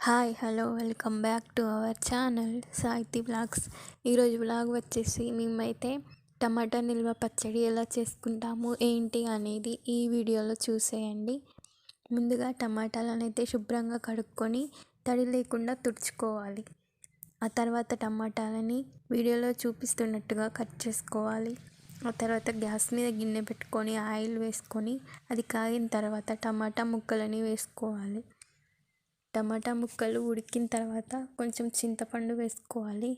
Hi hello welcome back to our channel సాహితీ vlogs. ఈరోజు vlog వచ్చేసి మేమైతే టమాటా నిల్వ పచ్చడి ఎలా చేసుకుంటాము ఏంటి అనేది ఈ వీడియోలో చూసేయండి. ముందుగా టమాటాలను అయితే శుభ్రంగా కడుక్కొని తడి లేకుండా తుడుచుకోవాలి. ఆ తర్వాత టమాటాలని వీడియోలో చూపిస్తున్నట్టుగా కట్ చేసుకోవాలి. ఆ తర్వాత గ్యాస్ మీద గిన్నె పెట్టుకొని ఆయిల్ వేసుకొని అది కాగిన తర్వాత టమాటా ముక్కలని వేసుకోవాలి. టమాటా ముక్కలు ఉడికిన తర్వాత కొంచెం చింతపండు వేసుకోవాలి.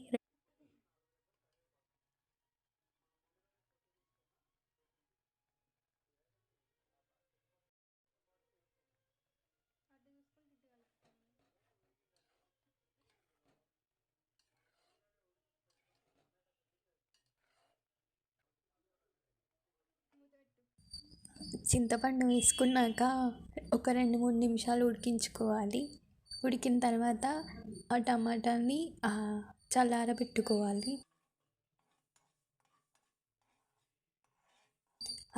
చింతపండు వేసుకున్నాక ఒక 2-3 నిమిషాలు ఉడికించుకోవాలి. ఉడికిన తర్వాత ఆ టమాటాని చల్లారబెట్టుకోవాలి.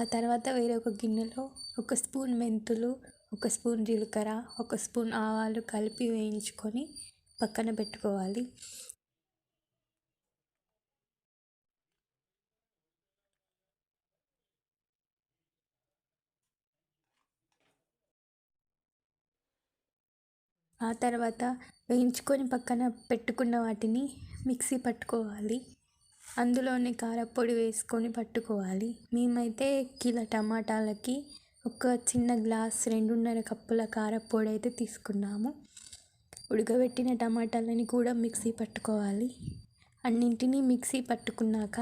ఆ తర్వాత వేరొక గిన్నెలో 1 స్పూన్ మెంతులు, 1 స్పూన్ జీలకర్ర, 1 స్పూన్ ఆవాలు కలిపి వేయించుకొని పక్కన పెట్టుకోవాలి. ఆ తర్వాత వేయించుకొని పక్కన పెట్టుకున్న వాటిని మిక్సీ పట్టుకోవాలి. అందులోనే కారపొడి వేసుకొని పట్టుకోవాలి. మేమైతే కిలో టమాటాలకి ఒక చిన్న గ్లాస్ 2.5 కప్పుల కారపొడి అయితే తీసుకున్నాము. ఉడకబెట్టిన టమాటాలని కూడా మిక్సీ పట్టుకోవాలి. అన్నింటినీ మిక్సీ పట్టుకున్నాక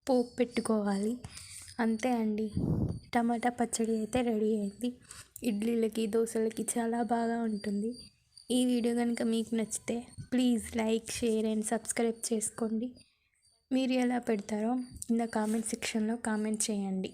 పోపు పెట్టుకోవాలి. అంతే అండి, టమాటా పచ్చడి అయితే రెడీ అయింది. ఇడ్లీలకి దోశలకి చాలా బాగా ఉంటుంది. ఈ వీడియో కనుక మీకు నచ్చితే please like, share and subscribe చేసుకోండి. మీరు ఎలా పెడతారో కింద కామెంట్ సెక్షన్లో కామెంట్ చేయండి.